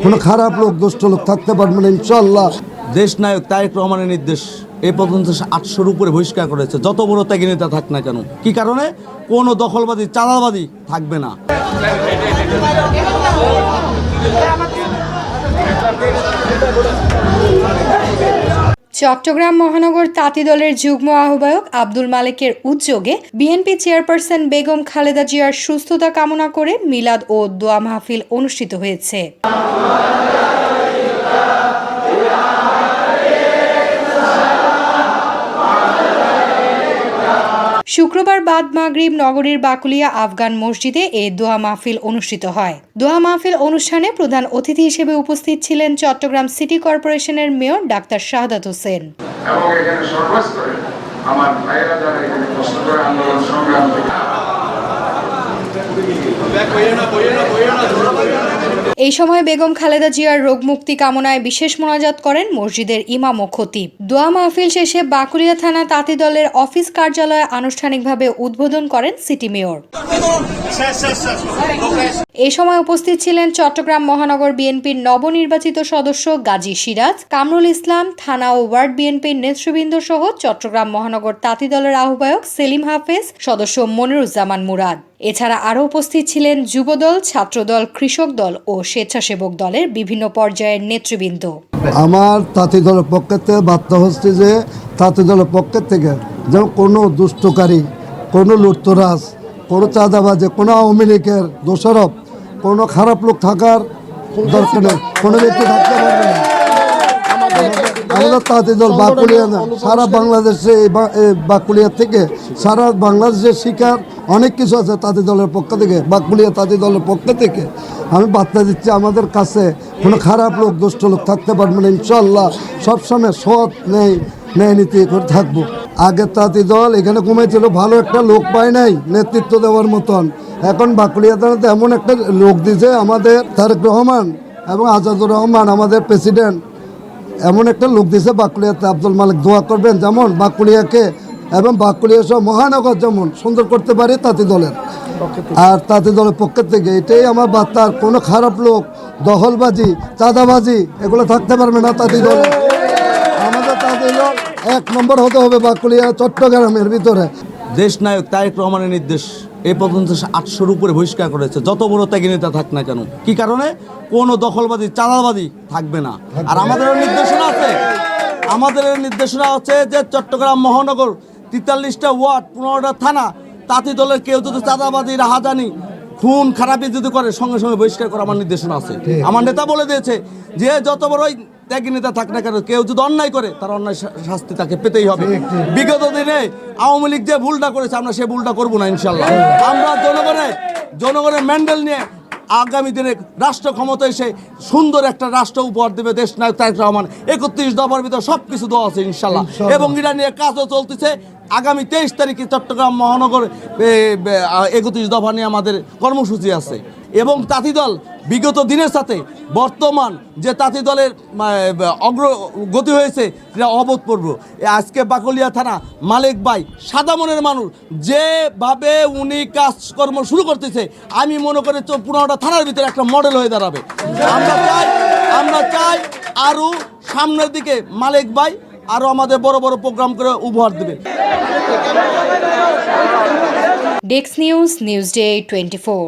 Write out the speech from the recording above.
কোনো খারাপ লোক দুষ্ট লোক থাকতে পারবে না ইনশাআল্লাহ। দেশ নায়ক তারেক রহমানের নির্দেশ এ পর্যন্ত 800-র উপরে বহিষ্কার করেছে, যত বড় ত্যাগী নেতা থাক না কেন। কি কারণে? কোনো দখলবাদী চাঁদাবাদী থাকবে না। চট্টগ্রাম মহানগর তাঁতি দলের যুগ্ম আহ্বায়ক আব্দুল মালেকের উদ্যোগে বিএনপি চেয়ারপারসন বেগম খালেদা জিয়ার সুস্থতা কামনা করে মিলাদ ও দোয়া মাহফিল অনুষ্ঠিত হয়েছে। শুক্রবার বাদ মাগরিব নগরীর বাকুলিয়া আফগান মসজিদে এ দোয়া মাহফিল অনুষ্ঠিত হয়। দোয়া মাহফিল অনুষ্ঠানে প্রধান অতিথি হিসেবে উপস্থিত ছিলেন চট্টগ্রাম সিটি কর্পোরেশনের মেয়র ডাক্তার শাহাদাত হোসেন। এই সময় বেগম খালেদা জিয়ার রোগমুক্তি কামনায় বিশেষ মোনাজাত করেন মসজিদের ইমাম ও খতিব। দোয়া মাহফিল শেষে বাকুলিয়া থানা তাঁতি দলের অফিস কার্যালয়ে আনুষ্ঠানিকভাবে উদ্বোধন করেন সিটি মেয়র। এই সময় উপস্থিত ছিলেন চট্টগ্রাম মহানগর বিএনপির নবনির্বাচিত সদস্য গাজী সিরাজ, কামরুল ইসলাম, থানা ও ওয়ার্ড বিএনপির নেতৃবৃন্দ সহ চট্টগ্রাম মহানগর তাঁতি দলের আহ্বায়ক সেলিম হাফেজ, সদস্য মনিরুজ্জামান মুরাদ। এছাড়া আরও উপস্থিত ছিলেন যুবদল, ছাত্রদল, কৃষক দল ও স্বেচ্ছাসেবক দলের বিভিন্ন পর্যায়ের নেতৃবৃন্দ। আমার তাঁতি দলের পক্ষ থেকে বার্তা হচ্ছে যে তাঁতি দলের পক্ষ থেকে যেন কোনো দুষ্টকারী, কোনো লুটতরাজ, কোনো চাঁদাবাজে, কোনো আওয়ামী লীগের দোষারোপ, কোনো খারাপ লোক থাকার দরকার নেই, কোনো ব্যক্তি থাকতে পারবে না। আমাদের তাঁতি দল বাকুলিয়া না, সারা বাংলাদেশে বাকুলিয়া থেকে সারা বাংলাদেশের শিকার অনেক কিছু আছে তাঁতি দলের পক্ষ থেকে, বাকুলিয়া তাঁতি দলের পক্ষ থেকে আমি বার্তা দিচ্ছি আমাদের কাছে কোনো খারাপ লোক দুষ্ট লোক থাকতে পারবে না ইনশাআল্লাহ। সবসময় সৎ ন্যায় নীতি করে থাকবো। আগের তাঁতি দল এখানে কমেছিল, ভালো একটা লোক পায় নাই নেতৃত্ব দেওয়ার মতন। এখন বাকুলিয়া থানাতে এমন একটা লোক দিয়েছে আমাদের তারেক রহমান এবং আজাদুর রহমান আমাদের প্রেসিডেন্ট, এমন একটা লোক দিয়েছে বাকুলিয়াতে। আব্দুল মালেক দোয়া করবেন যেমন বাকুলিয়াকে এবং বাকুলিয়া সহ মহানগর যেমন সুন্দর করতে পারে তাঁতি দলের। আর তাঁতি দলের পক্ষ থেকে এটাই আমার বার্তা, কোনো খারাপ লোক, দখলবাজি, চাঁদাবাজি এগুলো থাকতে পারবে না তাঁতি দলে। আমাদের তাঁতি দল 1 নম্বর হতে হবে বাকুলিয়া চট্টগ্রামের ভিতরে। দেশ নায়ক তারেক রহমানের নির্দেশ এ পর্যন্ত 800-র উপরে বহিষ্কার করেছে, যত বড় ত্যাগী নেতা থাক না কেন। কি কারণে? কোনো দখলবাদী চাঁদাবাদী থাকবে না। আর আমাদের নির্দেশনা আছে, আমাদের নির্দেশনা হচ্ছে যে চট্টগ্রাম মহানগর 43টা ওয়ার্ড, 15টা থানা, তাঁতি দলের কেউ যদি চাঁদাবাদী, রাহাজানি, খুন খারাপি যদি করে সঙ্গে সঙ্গে বহিষ্কার করা আমার নির্দেশনা আছে। আমার নেতা বলে দিয়েছে যে যত বড়ই ত্যাগী নেতা থাক না কেন, কেউ যদি অন্যায় করে তার অন্যায় শাস্তি তাকে পেতেই হবে। বিগত দিনে আওয়ামী লীগ যে ভুলটা করেছে আমরা সে ভুলটা করবো না ইনশাল্লাহ। আমরা জনগণের ম্যান্ডেল নিয়ে আগামী দিনে রাষ্ট্র ক্ষমতা এসে সুন্দর একটা রাষ্ট্র উপহার দেবে দেশ নায়ক তারেক রহমান। 31 দফার ভিতরে সব কিছু দেওয়া আছে ইনশাল্লাহ, এবং এটা নিয়ে কাজও চলতেছে। আগামী 23 তারিখে চট্টগ্রাম মহানগর 31 দফা নিয়ে আমাদের কর্মসূচি আছে। এবং তাঁতি দল বিগত দিনের সাথে বর্তমান যে তাঁতি দলের অগ্রগতি হয়েছে সেটা অভূতপূর্ব। আজকে বাকুলিয়া থানা মালেক ভাই সাদা মনের মানুষ, যেভাবে উনি কাজকর্ম শুরু করতেছে আমি মনে করি 15টা থানার ভিতরে একটা মডেল হয়ে দাঁড়াবে। আমরা চাই আরও সামনের দিকে মালেক ভাই আরও আমাদের বড় বড় প্রোগ্রাম করে উপহার দেবে। Desk news, Newsday 24।